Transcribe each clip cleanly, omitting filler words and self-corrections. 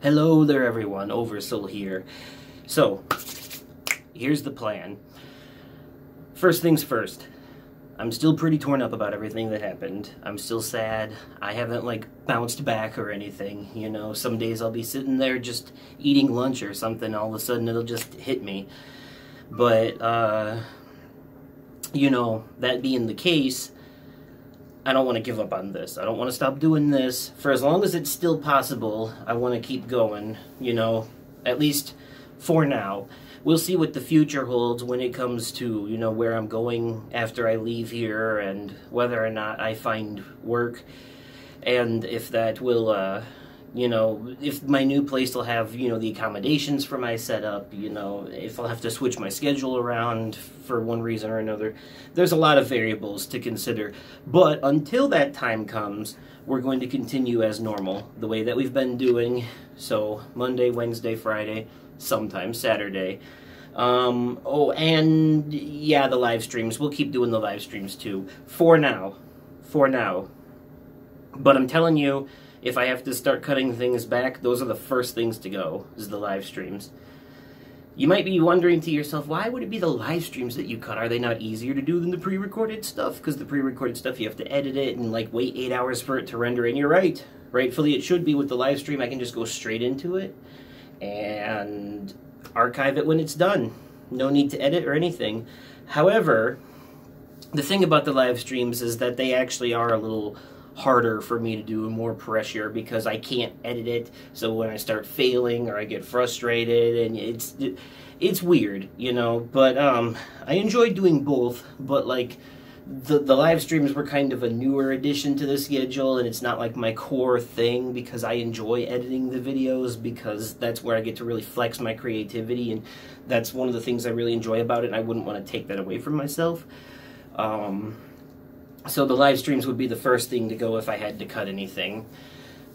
Hello there everyone, Oversoul here. So, here's the plan. First things first, I'm still pretty torn up about everything that happened. I'm still sad. I haven't, like, bounced back or anything, you know. Some days I'll be sitting there just eating lunch or something, all of a sudden it'll just hit me. But, you know, that being the case, I don't want to give up on this. I don't want to stop doing this. For as long as it's still possible, I want to keep going, you know, at least for now. We'll see what the future holds when it comes to, you know, where I'm going after I leave here and whether or not I find work. And if that will, you know, if my new place will have, you know, the accommodations for my setup, you know, if I'll have to switch my schedule around for one reason or another. There's a lot of variables to consider. But until that time comes, we're going to continue as normal, the way that we've been doing. So Monday, Wednesday, Friday, sometimes Saturday. Oh, and yeah, the live streams. We'll keep doing the live streams too. For now. For now. But I'm telling you, if I have to start cutting things back, those are the first things to go, is the live streams. You might be wondering to yourself, why would it be the live streams that you cut? Are they not easier to do than the pre-recorded stuff? Because the pre-recorded stuff, you have to edit it and, like, wait 8 hours for it to render. And you're right. Rightfully, it should be. With the live stream, I can just go straight into it and archive it when it's done. No need to edit or anything. However, the thing about the live streams is that they actually are a little harder for me to do and more pressure because I can't edit it. So when I start failing or I get frustrated, and it's weird, you know. But I enjoy doing both. But like the live streams were kind of a newer addition to the schedule, and it's not like my core thing because I enjoy editing the videos because that's where I get to really flex my creativity, and that's one of the things I really enjoy about it, and I wouldn't want to take that away from myself. So the live streams would be the first thing to go if I had to cut anything.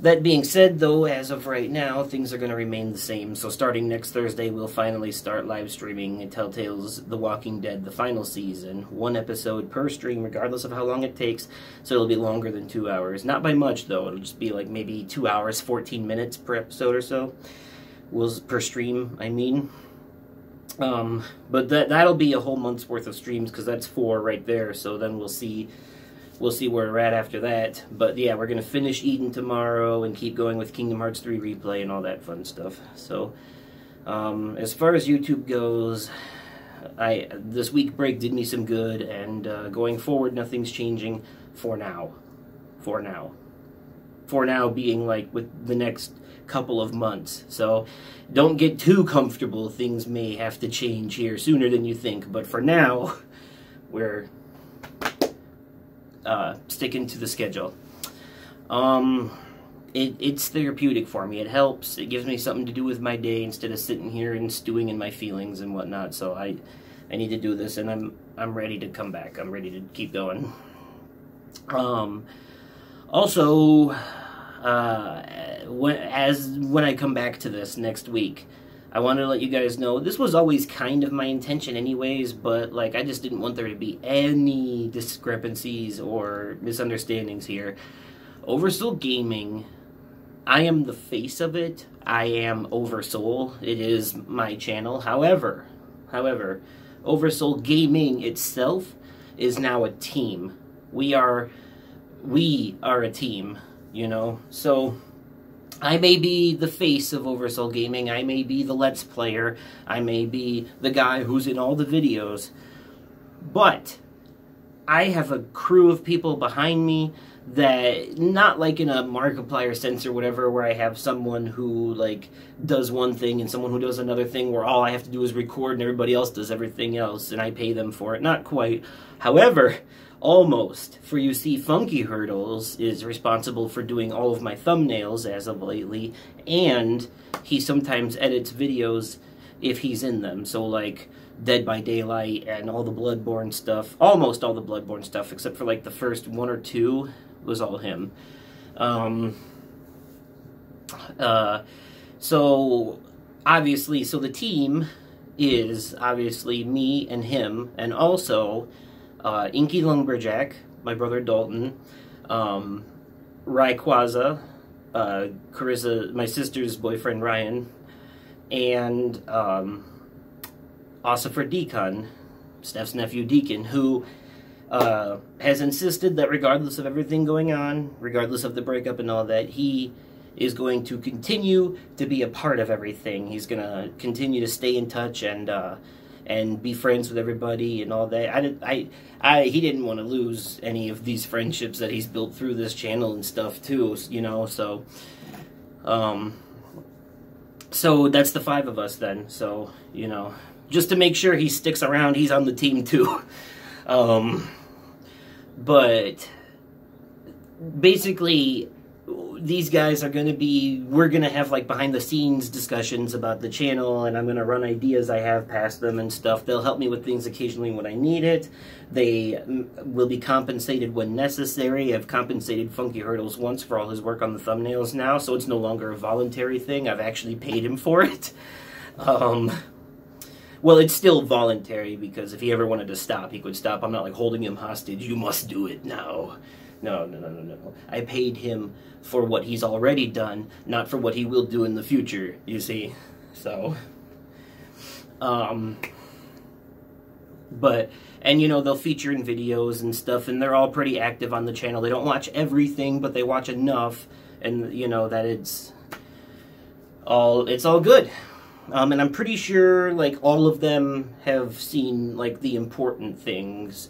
That being said, though, as of right now, things are going to remain the same. So starting next Thursday, we'll finally start live streaming Telltale's The Walking Dead, the final season. 1 episode per stream, regardless of how long it takes. So it'll be longer than 2 hours. Not by much, though. It'll just be like maybe 2 hours, 14 minutes per episode or so. Per stream, I mean. But that'll be a whole month's worth of streams, because that's 4 right there. So then we'll see where we're at after that. But yeah, we're going to finish Eden tomorrow and keep going with Kingdom Hearts 3 replay and all that fun stuff. So, as far as YouTube goes, this week break did me some good, and going forward, nothing's changing for now. For now. For now being like with the next couple of months. So, don't get too comfortable. Things may have to change here sooner than you think. But for now, we're sticking to the schedule. It's therapeutic for me. It helps. It gives me something to do with my day instead of sitting here and stewing in my feelings and whatnot. So I need to do this, and I'm ready to come back. I'm ready to keep going. Also, when I come back to this next week, I wanted to let you guys know, this was always kind of my intention anyways, but like I just didn't want there to be any discrepancies or misunderstandings here. Oversoul Gaming, I am the face of it. I am Oversoul. It is my channel. However, Oversoul Gaming itself is now a team. We are a team, you know. So I may be the face of Oversoul Gaming, I may be the Let's Player, I may be the guy who's in all the videos, but I have a crew of people behind me that, not like in a Markiplier sense or whatever, where I have someone who, like, does one thing and someone who does another thing, where all I have to do is record and everybody else does everything else, and I pay them for it. Not quite. However, almost. For you see, Funky Hurdles is responsible for doing all of my thumbnails as of lately, and he sometimes edits videos if he's in them. So like Dead by Daylight and all the Bloodborne stuff, almost all the Bloodborne stuff, except for like the first 1 or 2 was all him. So obviously, so the team is obviously me and him, and also Inky Lumberjack, my brother Dalton, Rayquaza, Carissa, my sister's boyfriend Ryan, and Ossifer Deacon, Steph's nephew Deacon, who has insisted that regardless of everything going on, regardless of the breakup and all that, he is going to continue to be a part of everything. He's going to continue to stay in touch and be friends with everybody and all that. He didn't want to lose any of these friendships that he's built through this channel and stuff too, you know, so that's the 5 of us then. So, you know, just to make sure he sticks around, he's on the team too. But basically, these guys are going to be, we're going to have like behind the scenes discussions about the channel, and I'm going to run ideas I have past them and stuff. They'll help me with things occasionally when I need it. They will be compensated when necessary. I've compensated Funky Hurdles once for all his work on the thumbnails now, so it's no longer a voluntary thing. I've actually paid him for it. Well, it's still voluntary, because if he ever wanted to stop, he could stop. I'm not like holding him hostage. You must do it now. No. I paid him for what he's already done, not for what he will do in the future, you see. So, but, and you know, they'll feature in videos and stuff, and they're all pretty active on the channel. They don't watch everything, but they watch enough, and you know, that it's all good. And I'm pretty sure, like, all of them have seen, like, the important things,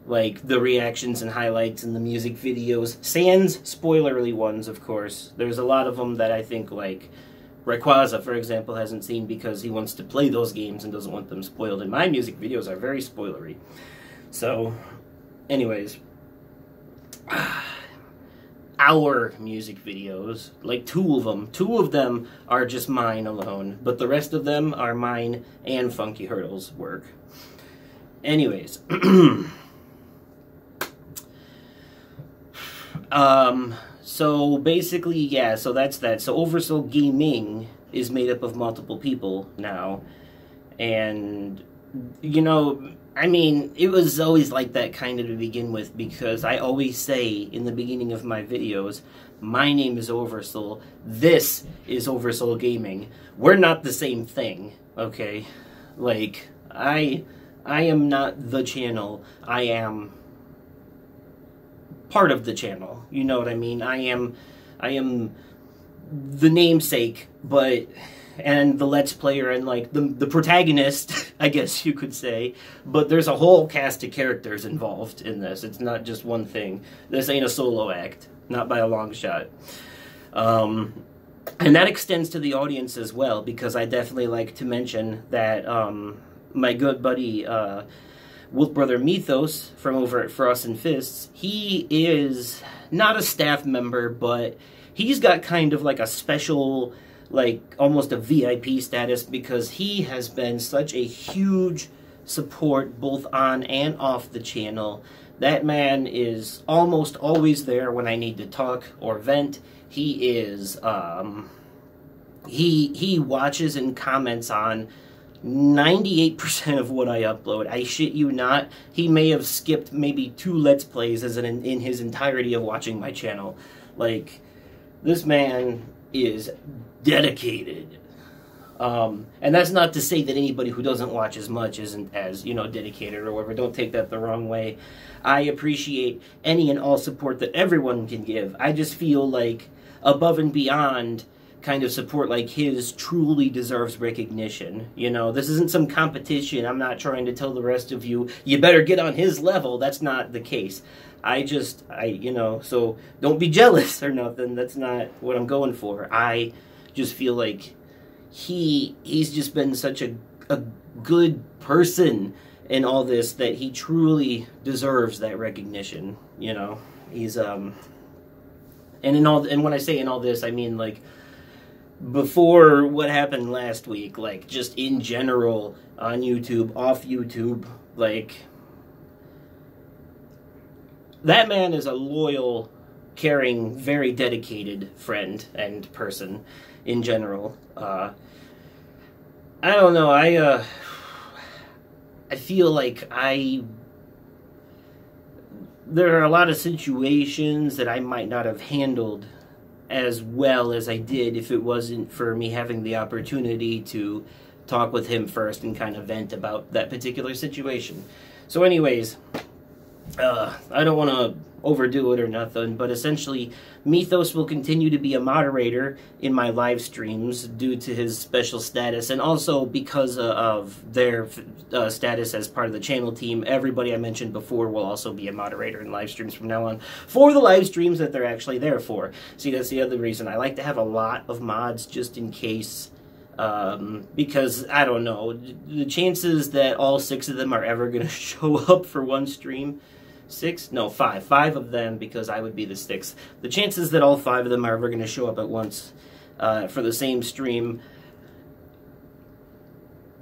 like the reactions and highlights and the music videos, sans spoilerly ones, of course. There's a lot of them that I think, like, Rayquaza, for example, hasn't seen because he wants to play those games and doesn't want them spoiled. And my music videos are very spoilery. So, anyways, our music videos, like 2 of them are just mine alone, but the rest of them are mine and Funky Hurdles' work. Anyways, so basically, yeah, so that's that. So Oversoul Gaming is made up of multiple people now, and, you know, I mean, it was always like that kind of to begin with, because I always say in the beginning of my videos, my name is Oversoul, this is Oversoul Gaming. We're not the same thing, okay? Like, I am not the channel, I am part of the channel, you know what I mean? I am the namesake, but, and the Let's Player, and like the protagonist, I guess you could say, but there's a whole cast of characters involved in this. It's not just one thing. This ain't a solo act, not by a long shot. And that extends to the audience as well, because I definitely like to mention that my good buddy Wolf Brother Methos from over at Frost and Fists, he is not a staff member, but he's got kind of like a special, like almost a VIP status, because he has been such a huge support both on and off the channel. That man is almost always there when I need to talk or vent. He is, he watches and comments on 98% of what I upload. I shit you not. He may have skipped maybe 2 Let's Plays as in his entirety of watching my channel. Like, this man is dedicated. And that's not to say that anybody who doesn't watch as much isn't as, you know, dedicated or whatever. Don't take that the wrong way. I appreciate any and all support that everyone can give. I just feel like above and beyond kind of support like his truly deserves recognition. You know, this isn't some competition. I'm not trying to tell the rest of you, you better get on his level. That's not the case. You know, so don't be jealous or nothing. That's not what I'm going for. I just feel like he's just been such a good person in all this that he truly deserves that recognition. You know, he's and when I say in all this, I mean like before what happened last week, like just in general on YouTube, off YouTube, like that man is a loyal, caring, very dedicated friend and person in general. I don't know, I feel like there are a lot of situations that I might not have handled as well as I did if it wasn't for me having the opportunity to talk with him first and kind of vent about that particular situation. So anyways, I don't want to overdo it or nothing, but essentially Methos will continue to be a moderator in my live streams due to his special status, and also because of their status as part of the channel team. Everybody I mentioned before will also be a moderator in live streams from now on for the live streams that they're actually there for. See, that's the other reason I like to have a lot of mods just in case. Because, I don't know, the chances that all 6 of them are ever going to show up for one stream, 6? No, 5. 5 of them, because I would be the 6th. The chances that all 5 of them are ever going to show up at once for the same stream,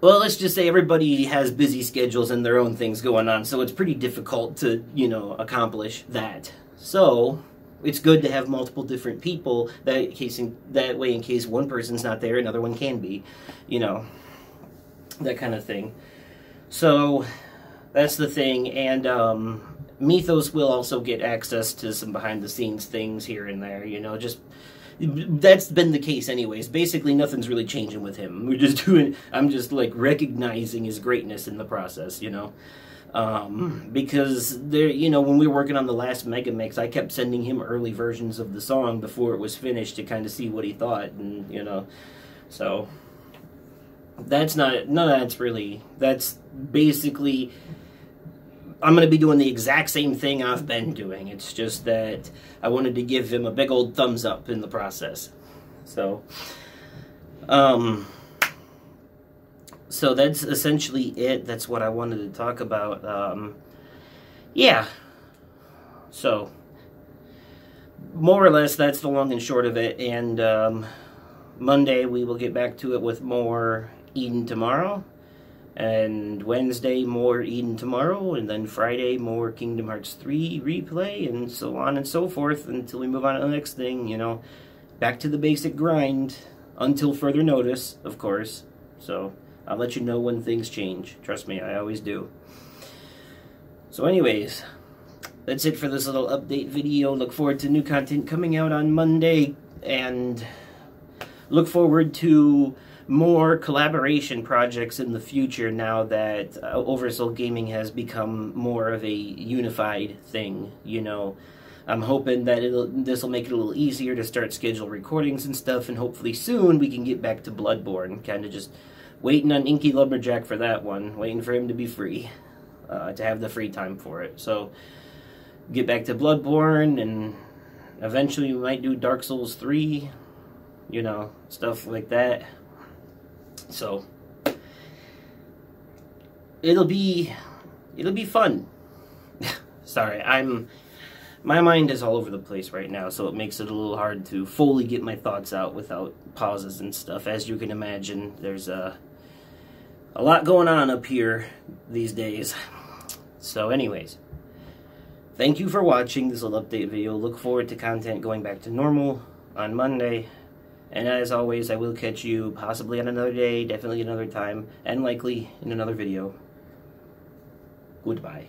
well, let's just say everybody has busy schedules and their own things going on, so it's pretty difficult to, you know, accomplish that. So it's good to have multiple different people, that way in case one person's not there, another one can be, you know, that kind of thing. So that's the thing, and Methos will also get access to some behind-the-scenes things here and there, you know, just, that's been the case anyways. Basically, nothing's really changing with him. I'm just, like, recognizing his greatness in the process, you know. Because there, you know, when we were working on the last Mega Mix, I kept sending him early versions of the song before it was finished to kind of see what he thought, and, you know, so that's basically, I'm going to be doing the exact same thing I've been doing. It's just that I wanted to give him a big old thumbs up in the process. So, so that's essentially it. That's what I wanted to talk about. Yeah. So, more or less, that's the long and short of it. And Monday, we will get back to it with more Eden tomorrow. And Wednesday, more Eden tomorrow. And then Friday, more Kingdom Hearts 3 replay. And so on and so forth until we move on to the next thing, you know. Back to the basic grind until further notice, of course. So I'll let you know when things change. Trust me, I always do. So anyways, that's it for this little update video. Look forward to new content coming out on Monday. And look forward to more collaboration projects in the future now that Oversoul Gaming has become more of a unified thing, you know. I'm hoping that this will make it a little easier to start schedule recordings and stuff, and hopefully soon we can get back to Bloodborne. Kind of just waiting on Inky Lumberjack for that one, waiting for him to be free, to have the free time for it. So, get back to Bloodborne, and eventually we might do Dark Souls 3, you know, stuff like that. So, it'll be fun. Sorry, my mind is all over the place right now, so it makes it a little hard to fully get my thoughts out without pauses and stuff. As you can imagine, there's a lot going on up here these days. So anyways, thank you for watching this little update video. Look forward to content going back to normal on Monday. And as always, I will catch you possibly on another day, definitely another time, and likely in another video. Goodbye.